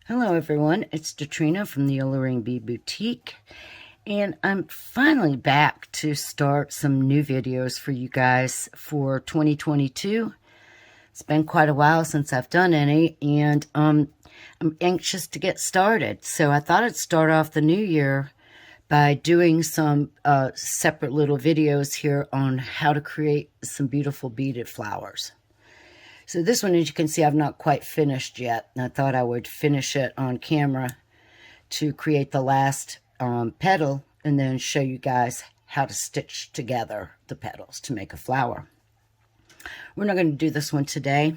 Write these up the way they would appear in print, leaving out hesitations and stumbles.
Hello everyone, it's Katrina from the Alluring Bead Boutique, and I'm finally back to start some new videos for you guys for 2022. It's been quite a while since I've done any, and I'm anxious to get started. So I thought I'd start off the new year by doing some separate little videos here on how to create some beautiful beaded flowers. So this one, as you can see, I've not quite finished yet. And I thought I would finish it on camera to create the last petal and then show you guys how to stitch together the petals to make a flower. We're not going to do this one today.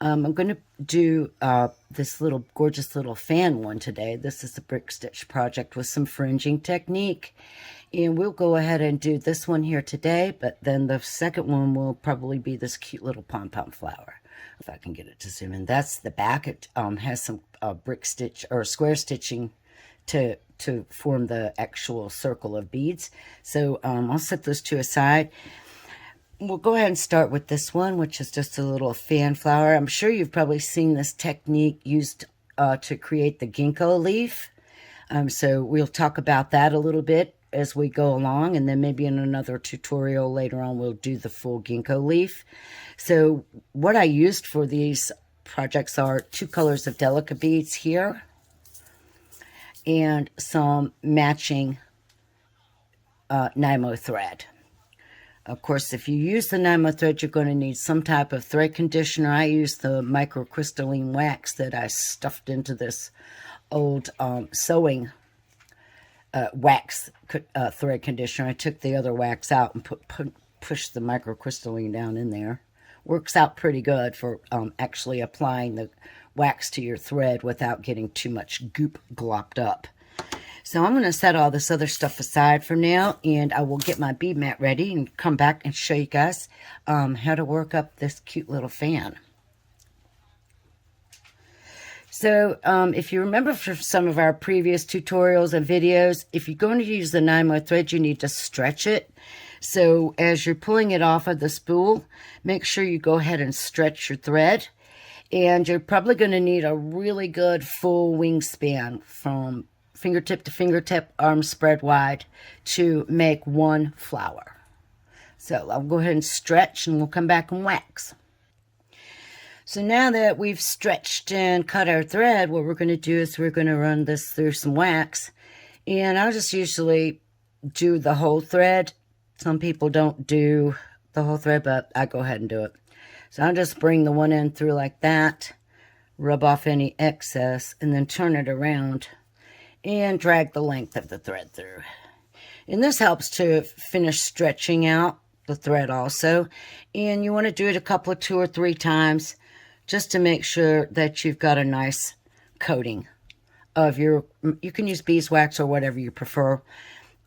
I'm going to do this little gorgeous little fan one today. This is the brick stitch project with some fringing technique. And we'll go ahead and do this one here today, but then the second one will probably be this cute little pom-pom flower. If I can get it to zoom in. That's the back. It has some brick stitch or square stitching to form the actual circle of beads. So I'll set those two aside. We'll go ahead and start with this one, which is just a little fan flower. I'm sure you've probably seen this technique used to create the ginkgo leaf. So we'll talk about that a little bit as we go along, and then maybe in another tutorial later on we'll do the full ginkgo leaf. So what I used for these projects are 2 colors of delica beads here and some matching Nymo thread. Of course, if you use the Nymo thread, you're going to need some type of thread conditioner. I use the microcrystalline wax that I stuffed into this old sewing wax thread conditioner. I took the other wax out and pushed the microcrystalline down in there. Works out pretty good for actually applying the wax to your thread without getting too much goop glopped up. So I'm going to set all this other stuff aside for now, and I will get my bead mat ready and come back and show you guys how to work up this cute little fan. So if you remember from some of our previous tutorials and videos, if you're going to use the Nymo thread, you need to stretch it. So as you're pulling it off of the spool, make sure you go ahead and stretch your thread. And you're probably going to need a really good full wingspan from fingertip to fingertip, arms spread wide, to make one flower. So I'll go ahead and stretch, and we'll come back and wax. So now that we've stretched and cut our thread, what we're going to do is we're going to run this through some wax. And I'll just usually do the whole thread. Some people don't do the whole thread, but I go ahead and do it. So I'll just bring the one end through like that, rub off any excess, and then turn it around and drag the length of the thread through. And this helps to finish stretching out the thread also. And you want to do it a couple of 2 or 3 times just to make sure that you've got a nice coating of your, you can use beeswax or whatever you prefer.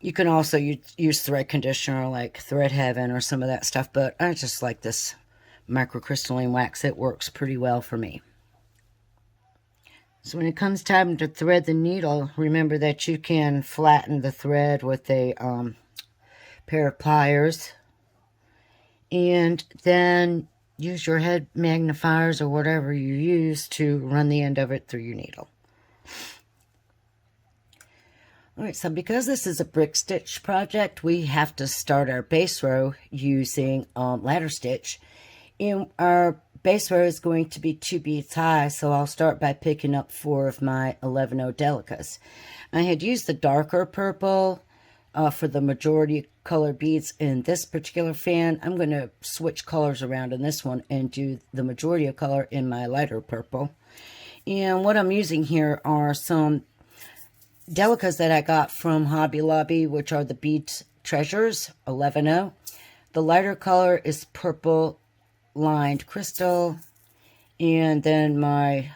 You can also use thread conditioner like Thread Heaven or some of that stuff, but I just like this microcrystalline wax. It works pretty well for me. So when it comes time to thread the needle, remember that you can flatten the thread with a pair of pliers, and then use your head magnifiers or whatever you use to run the end of it through your needle. Alright, so because this is a brick stitch project, we have to start our base row using ladder stitch. And our base row is going to be 2 beads high, so I'll start by picking up 4 of my 11-0 delicas. I had used the darker purple for the majority color beads in this particular fan. I'm going to switch colors around in this one and do the majority of color in my lighter purple. And what I'm using here are some delicas that I got from Hobby Lobby, which are the Bead Treasures 11-0. The lighter color is purple lined crystal, and then my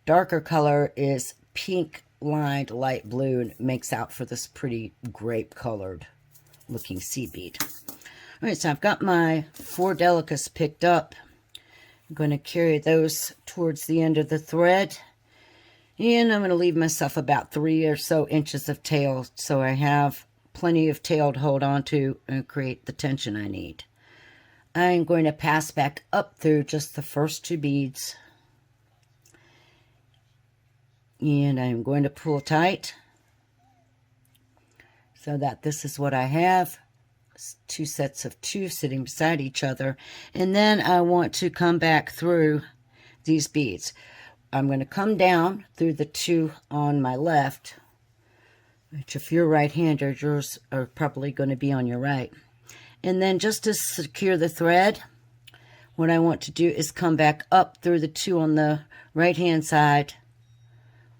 darker color is pink lined light blue, and it makes out for this pretty grape colored looking seed bead. All right, so I've got my 4 delicas picked up. I'm going to carry those towards the end of the thread, and I'm going to leave myself about 3 or so inches of tail so I have plenty of tail to hold on to and create the tension I need. I'm going to pass back up through just the first 2 beads And I'm going to pull tight so that this is what I have. Two sets of two sitting beside each other. And then I want to come back through these beads. I'm going to come down through the two on my left, which if you're right-handed, yours are probably going to be on your right. And then just to secure the thread, what I want to do is come back up through the two on the right-hand side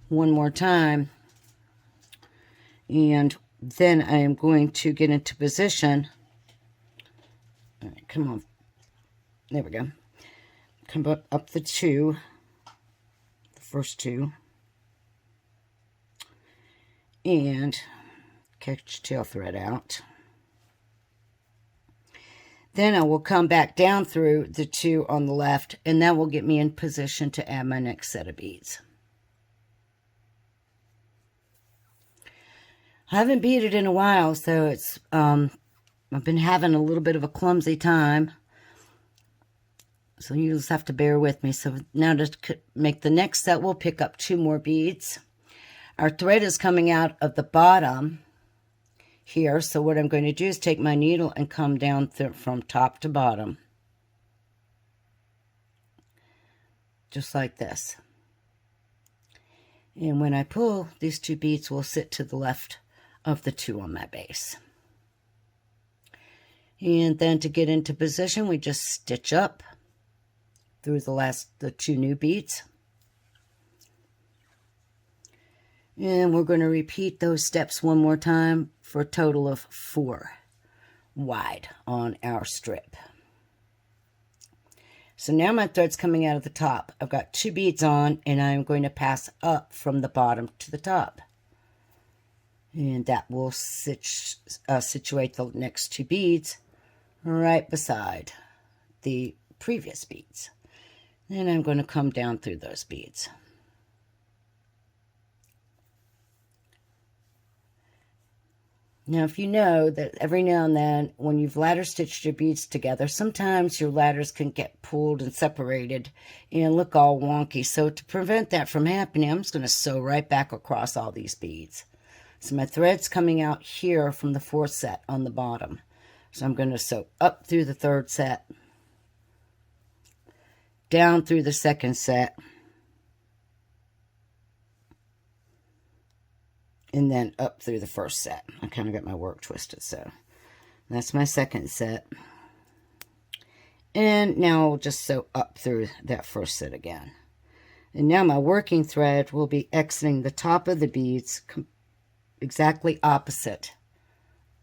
one more time. And then I am going to get into position. All right, come on. There we go. Come up the two, the first two, and catch tail thread out. Then I will come back down through the two on the left, and that will get me in position to add my next set of beads. I haven't beaded in a while, so it's I've been having a little bit of a clumsy time. So you just have to bear with me. So now to make the next set, we'll pick up two more beads. Our thread is coming out of the bottom here. So what I'm going to do is take my needle and come down from top to bottom. Just like this. And when I pull, these two beads will sit to the left of the two on my base. And then to get into position, we just stitch up through the two new beads. And we're going to repeat those steps one more time for a total of 4 wide on our strip. So now my thread's coming out of the top. I've got 2 beads on, and I'm going to pass up from the bottom to the top. And that will situate the next 2 beads right beside the previous beads. Then I'm going to come down through those beads. Now, if you know that every now and then when you've ladder stitched your beads together, sometimes your ladders can get pulled and separated and look all wonky. So to prevent that from happening, I'm just going to sew right back across all these beads. So my thread's coming out here from the 4th set on the bottom. So I'm going to sew up through the 3rd set, down through the 2nd set, and then up through the 1st set. I kind of got my work twisted, so that's my 2nd set. And now I'll just sew up through that 1st set again. And now my working thread will be exiting the top of the beads exactly opposite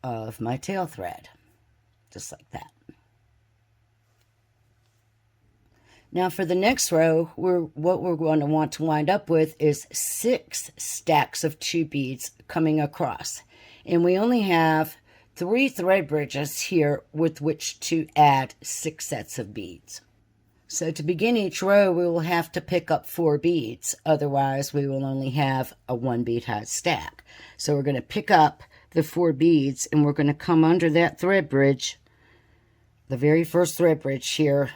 of my tail thread, just like that. Now for the next row, what we're going to want to wind up with is 6 stacks of 2 beads coming across. And we only have 3 thread bridges here with which to add 6 sets of beads. So to begin each row, we will have to pick up 4 beads. Otherwise, we will only have a 1 bead high stack. So we're going to pick up the 4 beads, and we're going to come under that thread bridge, the very first thread bridge here,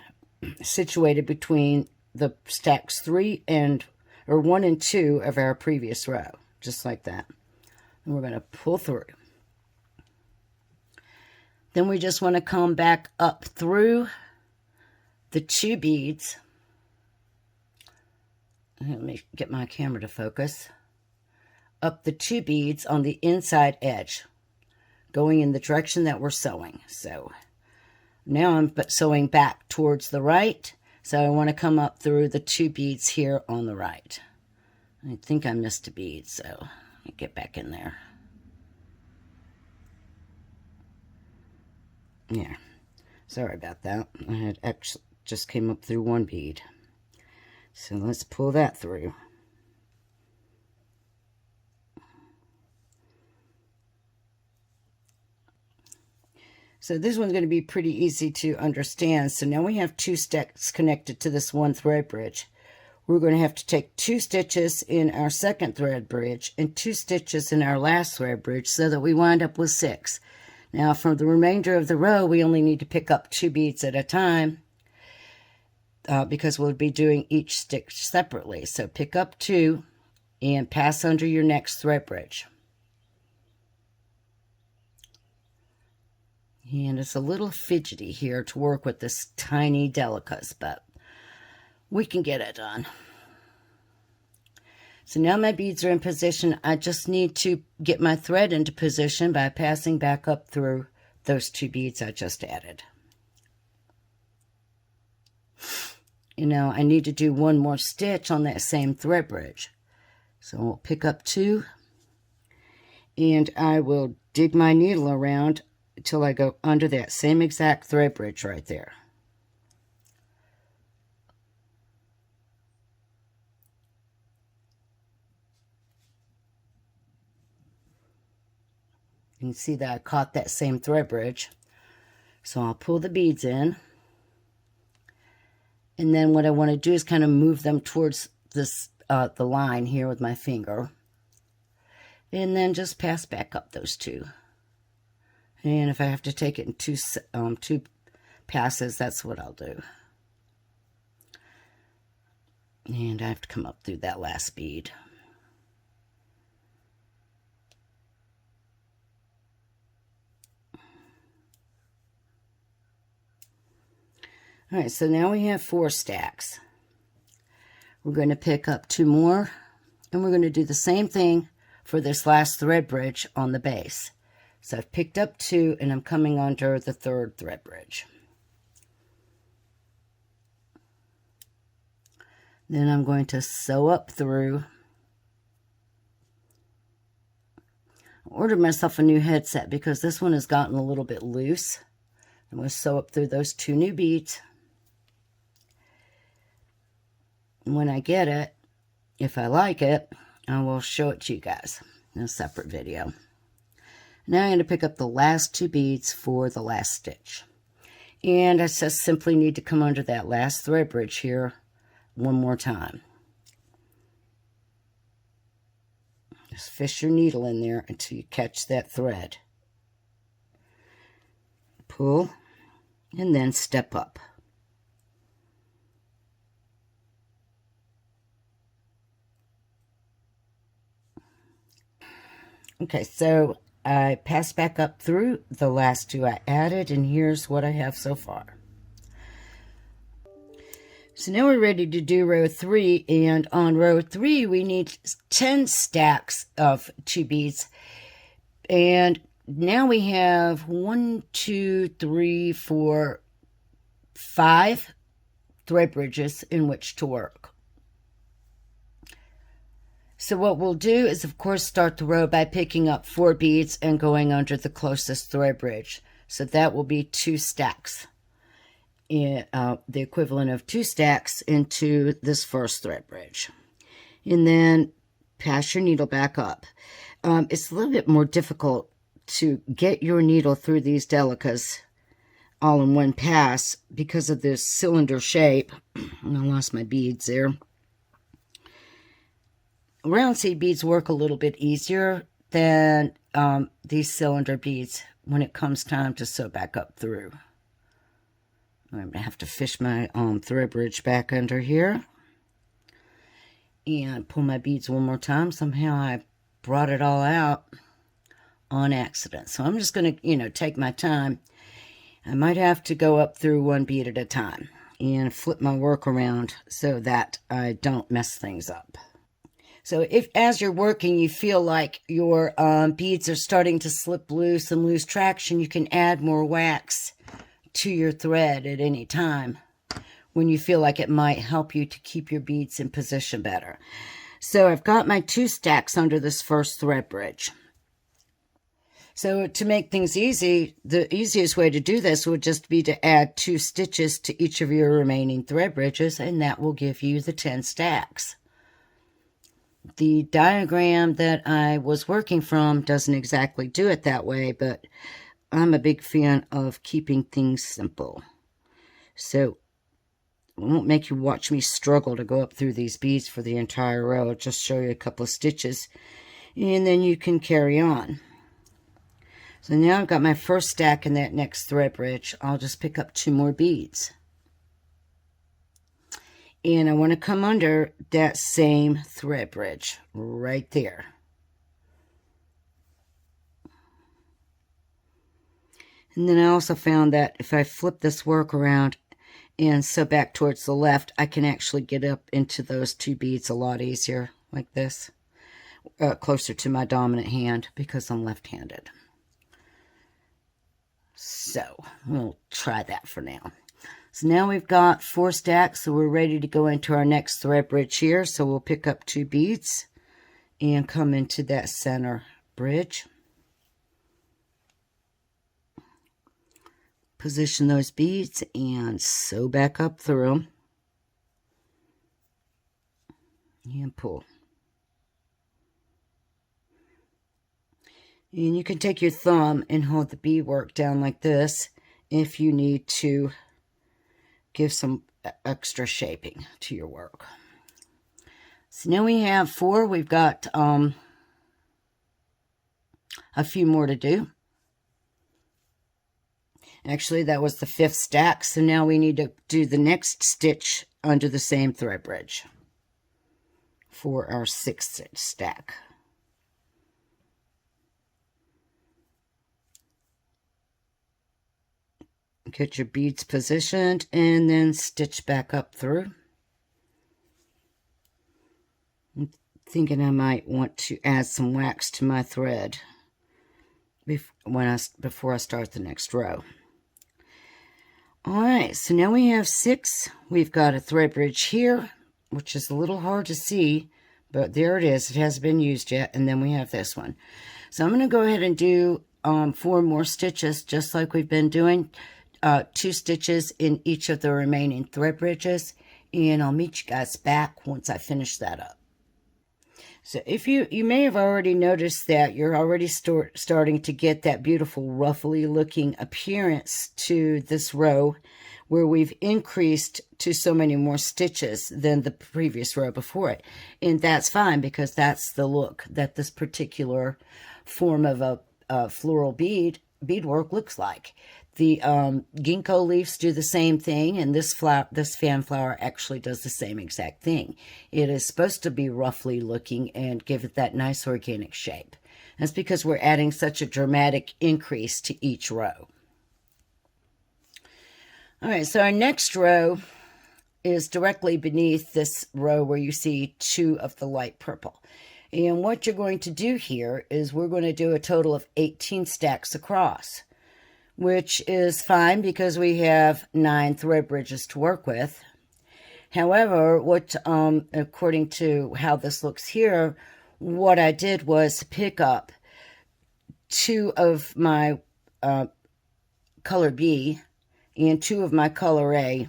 situated between the stacks 1 and 2 of our previous row, just like that. And we're going to pull through. Then we just want to come back up through the 2 beads. Let me get my camera to focus. Up the 2 beads on the inside edge, going in the direction that we're sewing. So now I'm sewing back towards the right, so I want to come up through the 2 beads here on the right. I think I missed a bead, so let me get back in there. Yeah, sorry about that. I had actually just came up through 1 bead. So let's pull that through. So this one's going to be pretty easy to understand. So now we have 2 stacks connected to this 1 thread bridge. We're going to have to take 2 stitches in our 2nd thread bridge and 2 stitches in our last thread bridge so that we wind up with 6. Now for the remainder of the row, we only need to pick up 2 beads at a time because we'll be doing each stitch separately. So pick up 2 and pass under your next thread bridge. And it's a little fidgety here to work with this tiny delicas, but we can get it done. So now my beads are in position. I just need to get my thread into position by passing back up through those 2 beads I just added. You know, I need to do 1 more stitch on that same thread bridge. So I'll pick up 2, and I will dig my needle around until I go under that same exact thread bridge right there. You can see that I caught that same thread bridge. So I'll pull the beads in. And then what I want to do is kind of move them towards this the line here with my finger. And then just pass back up those 2. And if I have to take it in two passes, that's what I'll do. And I have to come up through that last bead. All right, so now we have 4 stacks. We're going to pick up 2 more, and we're going to do the same thing for this last thread bridge on the base. So I've picked up 2, and I'm coming under the 3rd thread bridge. Then I'm going to sew up through. I ordered myself a new headset because this one has gotten a little bit loose. I'm going to sew up through those 2 new beads. When I get it, if I like it, I will show it to you guys in a separate video. Now I'm going to pick up the last 2 beads for the last stitch. And I just simply need to come under that last thread bridge here 1 more time. Just fish your needle in there until you catch that thread. Pull, and then step up. Okay, so I passed back up through the last 2 I added, and here's what I have so far. So now we're ready to do row 3, and on row 3 we need 10 stacks of 2 beads. And now we have 1, 2, 3, 4, 5 thread bridges in which to work. So what we'll do is, of course, start the row by picking up 4 beads and going under the closest thread bridge. So that will be 2 stacks, the equivalent of 2 stacks into this first thread bridge. And then pass your needle back up. It's a little bit more difficult to get your needle through these delicas all in one pass because of this cylinder shape. I lost my beads there. Round seed beads work a little bit easier than these cylinder beads when it comes time to sew back up through. I'm going to have to fish my thread bridge back under here and pull my beads 1 more time. Somehow I brought it all out on accident. So I'm just going to, take my time. I might have to go up through 1 bead at a time and flip my work around so that I don't mess things up. So if, as you're working, you feel like your beads are starting to slip loose and lose traction, you can add more wax to your thread at any time when you feel like it might help you to keep your beads in position better. So I've got my 2 stacks under this first thread bridge. So to make things easy, the easiest way to do this would just be to add 2 stitches to each of your remaining thread bridges, and that will give you the 10 stacks. The diagram that I was working from doesn't exactly do it that way, but I'm a big fan of keeping things simple. So I won't make you watch me struggle to go up through these beads for the entire row. I'll just show you a couple of stitches, and then you can carry on. So now I've got my first stack in that next thread bridge. I'll just pick up 2 more beads. And I want to come under that same thread bridge right there. And then I also found that if I flip this work around and sew back towards the left, I can actually get up into those 2 beads a lot easier, like this, closer to my dominant hand because I'm left-handed. So we'll try that for now. So now we've got 4 stacks, so we're ready to go into our next thread bridge here. So we'll pick up 2 beads and come into that center bridge. Position those beads and sew back up through them. And pull. And you can take your thumb and hold the beadwork down like this if you need to give some extra shaping to your work. So now we have 4. We've got a few more to do. Actually, that was the 5th stack, so now we need to do the next stitch under the same thread bridge for our 6th stack. Get your beads positioned and then stitch back up through. I'm thinking I might want to add some wax to my thread before I start the next row. Alright, so now we have 6. We've got a thread bridge here, which is a little hard to see, but there it is. It hasn't been used yet, and then we have this one. So I'm going to go ahead and do 4 more stitches, just like we've been doing. 2 stitches in each of the remaining thread bridges, and I'll meet you guys back once I finish that up. So if you may have already noticed that you're already starting to get that beautiful ruffly looking appearance to this row where we've increased to so many more stitches than the previous row before it. And that's fine because that's the look that this particular form of a floral beadwork looks like. The ginkgo leaves do the same thing, and this fan flower actually does the same exact thing. It is supposed to be roughly looking and give it that nice organic shape. That's because we're adding such a dramatic increase to each row. All right, so our next row is directly beneath this row where you see 2 of the light purple. And what you're going to do here is we're going to do a total of 18 stacks across, which is fine because we have 9 thread bridges to work with. However, according to how this looks here, what I did was pick up 2 of my color B and 2 of my color A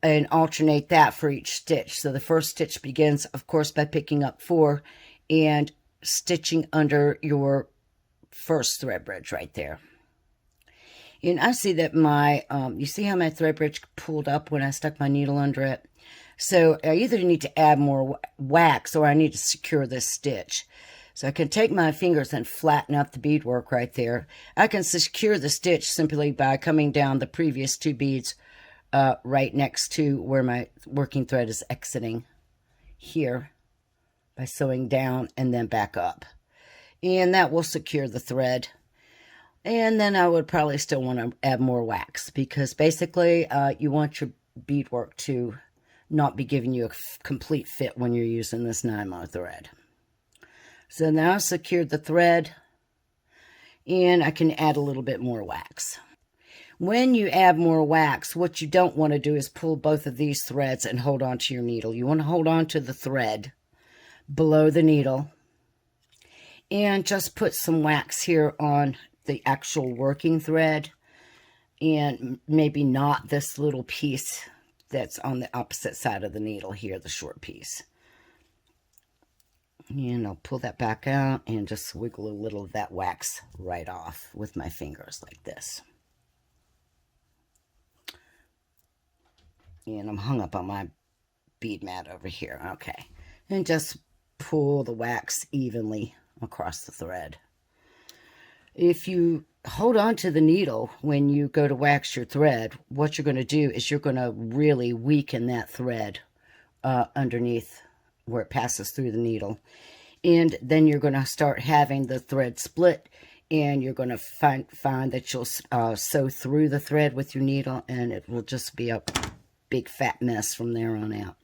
and alternate that for each stitch. So the first stitch begins, of course, by picking up 4 and stitching under your first thread bridge right there. And I see that you see how my thread bridge pulled up when I stuck my needle under it? So I either need to add more wax or I need to secure this stitch. So I can take my fingers and flatten out the beadwork right there. I can secure the stitch simply by coming down the previous 2 beads right next to where my working thread is exiting here by sewing down and then back up. And that will secure the thread. And then I would probably still want to add more wax because basically you want your beadwork to not be giving you a complete fit when you're using this 9-mo thread. So now I've secured the thread and I can add a little bit more wax. When you add more wax, what you don't want to do is pull both of these threads and hold on to your needle. You want to hold on to the thread below the needle and just put some wax here on the actual working thread and maybe not this little piece that's on the opposite side of the needle here, the short piece. And I'll pull that back out and just wiggle a little of that wax right off with my fingers like this. And I'm hung up on my bead mat over here. Okay. And just pull the wax evenly across the thread. if you hold on to the needle when you go to wax your thread, what you're going to do is you're going to really weaken that thread underneath where it passes through the needle. And then you're going to start having the thread split, and you're going to find that you'll sew through the thread with your needle, and it will just be a big fat mess from there on out.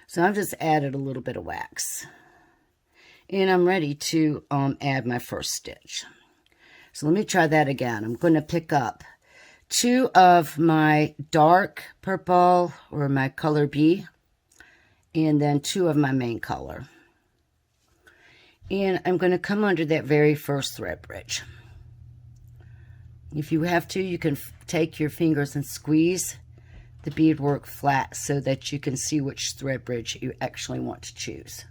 So I've just added a little bit of wax. And I'm ready to add my first stitch. So let me try that again. I'm going to pick up 2 of my dark purple, or my color B, and then 2 of my main color. And I'm going to come under that very first thread bridge. If you have to, you can take your fingers and squeeze the beadwork flat so that you can see which thread bridge you actually want to choose.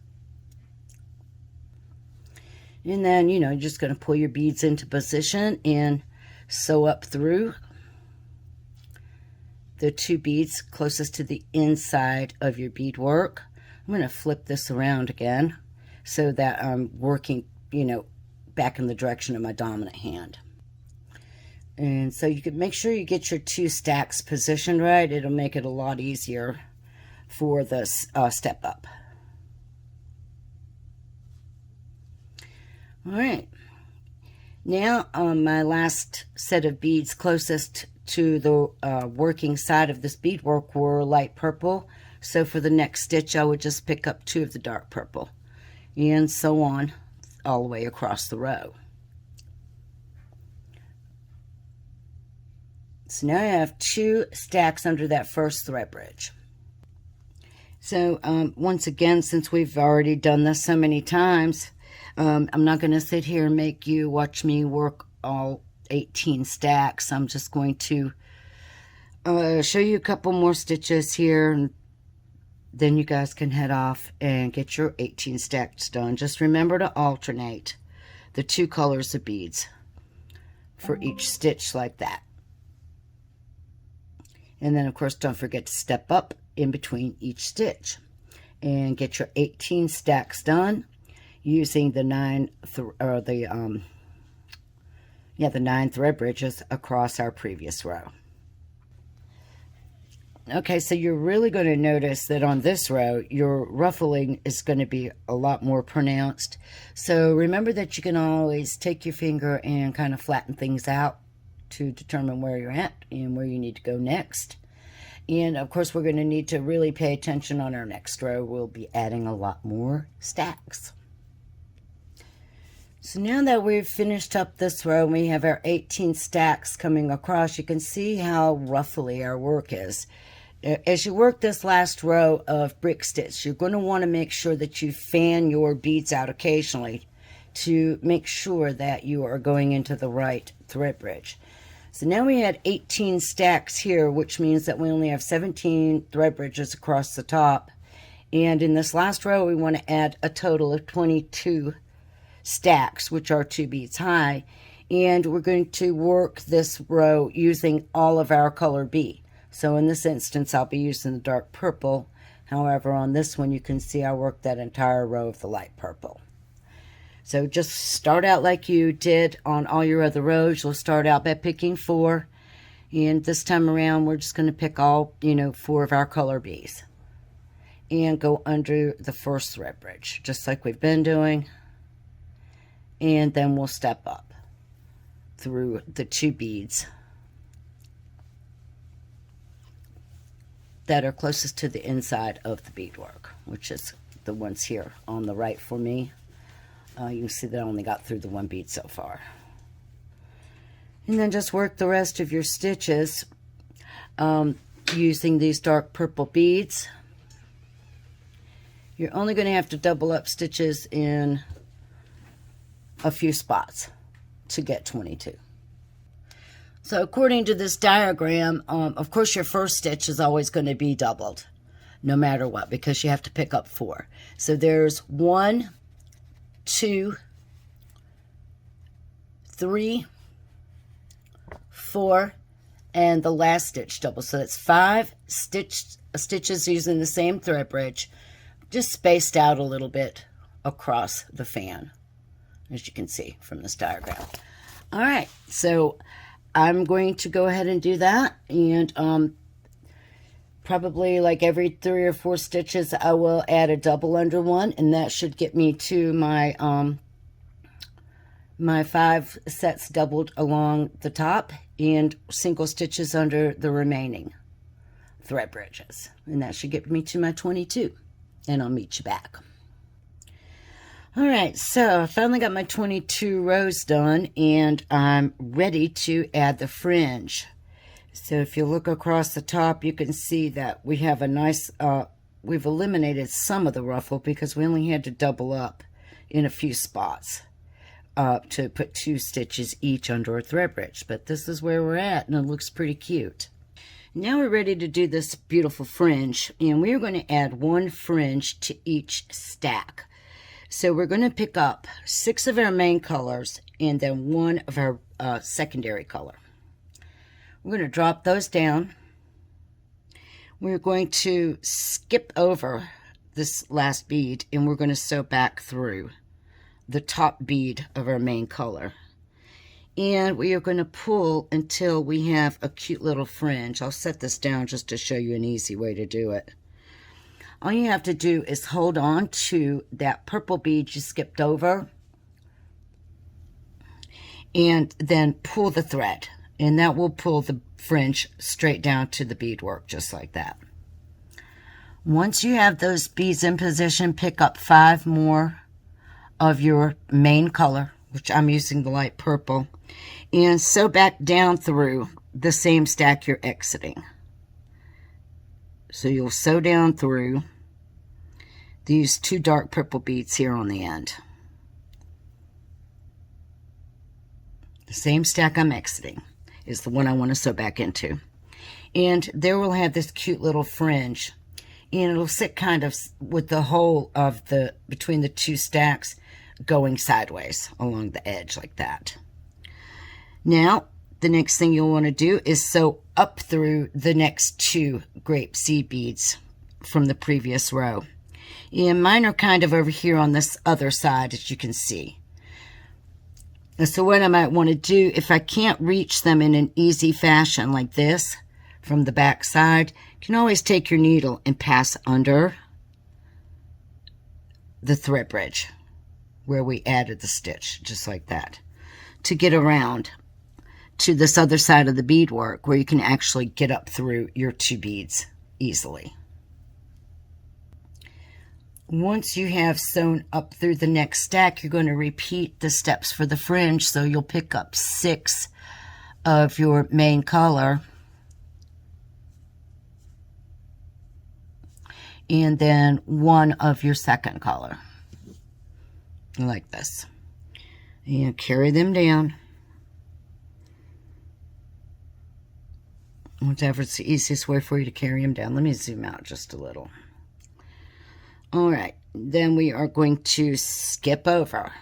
And then, you know, you're just going to pull your beads into position and sew up through the 2 beads closest to the inside of your beadwork. I'm going to flip this around again so that I'm working, you know, back in the direction of my dominant hand. And so you can make sure you get your 2 stacks positioned right. It'll make it a lot easier for the step up. All right, now my last set of beads closest to the working side of this beadwork were light purple. So for the next stitch, I would just pick up 2 of the dark purple, and so on all the way across the row. So now I have 2 stacks under that first thread bridge. So once again, since we've already done this so many times, I'm not going to sit here and make you watch me work all 18 stacks. I'm just going to show you a couple more stitches here, and then you guys can head off and get your 18 stacks done. Just remember to alternate the 2 colors of beads for each stitch like that. And then, of course, don't forget to step up in between each stitch and get your 18 stacks done using the 9 thread bridges across our previous row. Okay, so you're really going to notice that on this row, your ruffling is going to be a lot more pronounced. So remember that you can always take your finger and kind of flatten things out to determine where you're at and where you need to go next. And of course, we're going to need to really pay attention on our next row. We'll be adding a lot more stacks. So now that we've finished up this row, we have our 18 stacks coming across. You can see how ruffly our work is. As you work this last row of brick stitch, you're going to want to make sure that you fan your beads out occasionally to make sure that you are going into the right thread bridge. So now we had 18 stacks here, which means that we only have 17 thread bridges across the top. And in this last row, we want to add a total of 22 stacks, which are 2 beads high. And we're going to work this row using all of our color B. So in this instance, I'll be using the dark purple. However, on this one, you can see I worked that entire row of the light purple. So just start out like you did on all your other rows. You'll start out by picking 4. And this time around, we're just going to pick all, 4 of our color Bs. And go under the first thread bridge, just like we've been doing. And then we'll step up through the 2 beads that are closest to the inside of the beadwork, which is the ones here on the right for me. You can see that I only got through the 1 bead so far. And then just work the rest of your stitches using these dark purple beads. You're only going to have to double up stitches in a few spots to get 22. So according to this diagram, of course your first stitch is always going to be doubled, no matter what, because you have to pick up 4. So there's 1, 2, 3, 4, and the last stitch double. So that's 5 stitches using the same thread bridge, just spaced out a little bit across the fan, as you can see from this diagram. All right, so I'm going to go ahead and do that, and probably like every 3 or 4 stitches I will add a double under one, and that should get me to my my 5 sets doubled along the top and single stitches under the remaining thread bridges, and that should get me to my 22, and I'll meet you back. All right, so I finally got my 22 rows done, and I'm ready to add the fringe. So if you look across the top, you can see that we have a nice, we've eliminated some of the ruffle because we only had to double up in a few spots to put 2 stitches each under a thread bridge. But this is where we're at, and it looks pretty cute. Now we're ready to do this beautiful fringe, and we're going to add 1 fringe to each stack. So we're going to pick up 6 of our main colors and then 1 of our secondary color. We're going to drop those down. We're going to skip over this last bead, and we're going to sew back through the top bead of our main color. And we are going to pull until we have a cute little fringe. I'll set this down just to show you an easy way to do it. All you have to do is hold on to that purple bead you skipped over and then pull the thread, and that will pull the fringe straight down to the beadwork, just like that. Once you have those beads in position, pick up 5 more of your main color, which I'm using the light purple, and sew back down through the same stack you're exiting. So you'll sew down through these 2 dark purple beads here on the end. The same stack I'm exiting is the one I want to sew back into. And there we'll have this cute little fringe. And it'll sit kind of with the whole of the, between the 2 stacks, going sideways along the edge like that. Now, the next thing you'll want to do is sew up through the next 2 grape seed beads from the previous row. And mine are kind of over here on this other side, as you can see. And so what I might want to do, if I can't reach them in an easy fashion like this from the back side, you can always take your needle and pass under the thread bridge where we added the stitch, just like that, to get around to this other side of the beadwork where you can actually get up through your 2 beads easily. Once you have sewn up through the next stack, you're going to repeat the steps for the fringe. So you'll pick up 6 of your main color, and then 1 of your second color, like this. And carry them down. Whatever's the easiest way for you to carry them down. Let me zoom out just a little. All right, then we are going to skip over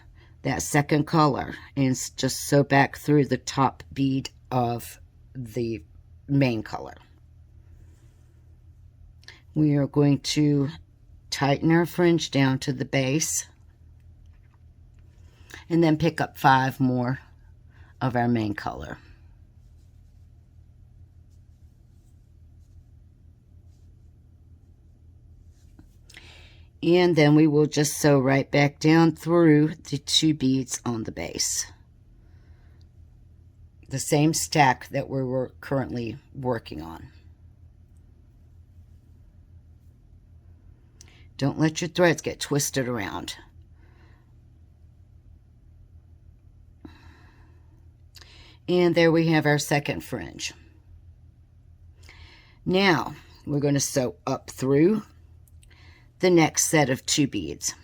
that second color and just sew back through the top bead of the main color. We are going to tighten our fringe down to the base and then pick up 5 more of our main color. And then we will just sew right back down through the 2 beads on the base. The same stack that we were currently working on. Don't let your threads get twisted around. And there we have our second fringe. Now, we're going to sew up through the next set of 2 beads.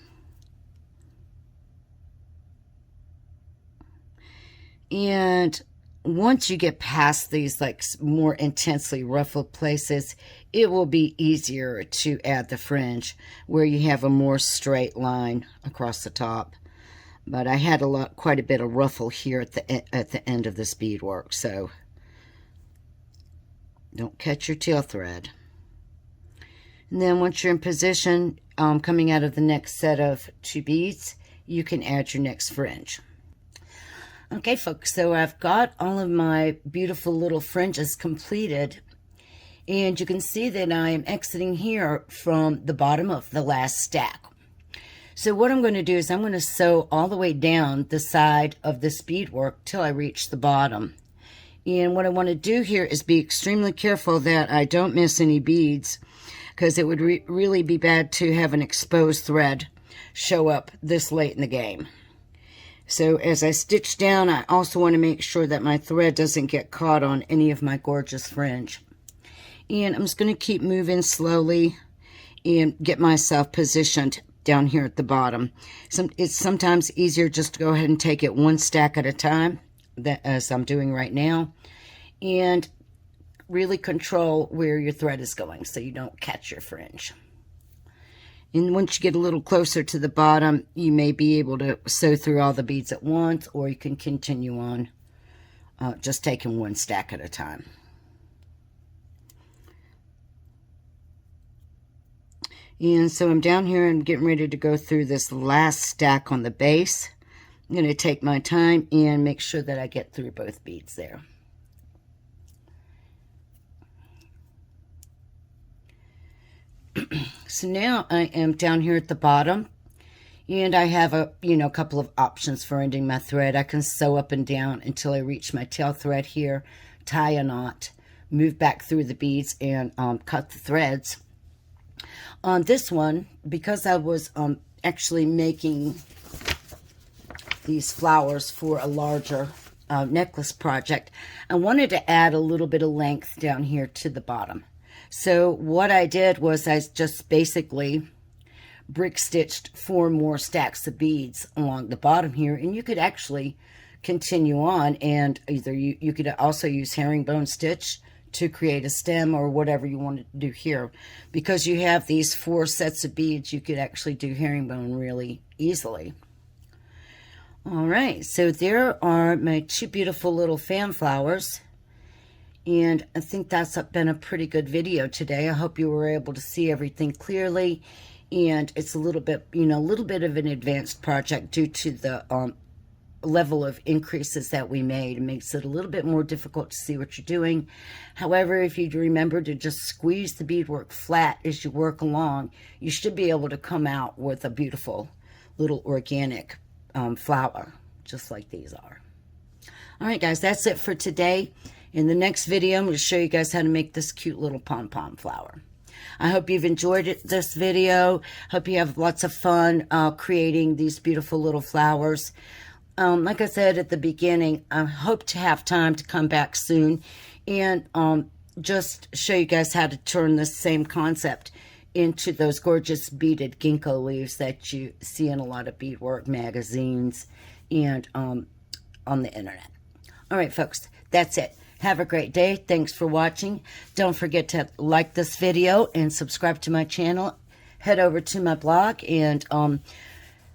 And once you get past these like more intensely ruffled places, it will be easier to add the fringe where you have a more straight line across the top. But I had quite a bit of ruffle here at the end of this beadwork, so don't catch your tail thread. And then once you're in position, coming out of the next set of 2 beads, you can add your next fringe. Okay, folks, so I've got all of my beautiful little fringes completed. And you can see that I am exiting here from the bottom of the last stack. So what I'm going to do is I'm going to sew all the way down the side of this beadwork till I reach the bottom. And what I want to do here is be extremely careful that I don't miss any beads, because it would really be bad to have an exposed thread show up this late in the game. So as I stitch down, I also want to make sure that my thread doesn't get caught on any of my gorgeous fringe. And I'm just going to keep moving slowly and get myself positioned down here at the bottom. It's sometimes easier just to go ahead and take it one stack at a time, as I'm doing right now, and really control where your thread is going so you don't catch your fringe. And once you get a little closer to the bottom, you may be able to sew through all the beads at once, or you can continue on just taking one stack at a time. And so I'm down here and getting ready to go through this last stack on the base. I'm going to take my time and make sure that I get through both beads there. So now I am down here at the bottom, and I have a couple of options for ending my thread. I can sew up and down until I reach my tail thread here, tie a knot, move back through the beads, and cut the threads. On this one, because I was actually making these flowers for a larger necklace project, I wanted to add a little bit of length down here to the bottom. So what I did was I just basically brick stitched 4 more stacks of beads along the bottom here, and you could actually continue on, and either you could also use herringbone stitch to create a stem or whatever you want to do here. Because you have these 4 sets of beads, you could actually do herringbone really easily. All right, so there are my 2 beautiful little fan flowers. And I think that's been a pretty good video today. I hope you were able to see everything clearly. And it's a little bit, a little bit of an advanced project due to the level of increases that we made. It makes it a little bit more difficult to see what you're doing. However, if you remember to just squeeze the beadwork flat as you work along, you should be able to come out with a beautiful little organic flower, just like these are. All right, guys, that's it for today. In the next video, I'm going to show you guys how to make this cute little pom-pom flower. I hope you've enjoyed this video. Hope you have lots of fun creating these beautiful little flowers. Like I said at the beginning, I hope to have time to come back soon and just show you guys how to turn this same concept into those gorgeous beaded ginkgo leaves that you see in a lot of beadwork magazines and on the internet. All right, folks, that's it. Have a great day. Thanks for watching. Don't forget to like this video and subscribe to my channel. Head over to my blog, and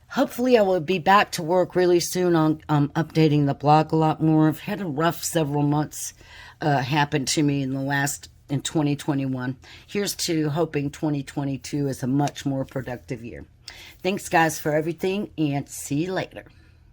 hopefully I will be back to work really soon on updating the blog a lot more. I've had a rough several months happen to me in 2021. Here's to hoping 2022 is a much more productive year. Thanks, guys, for everything, and see you later.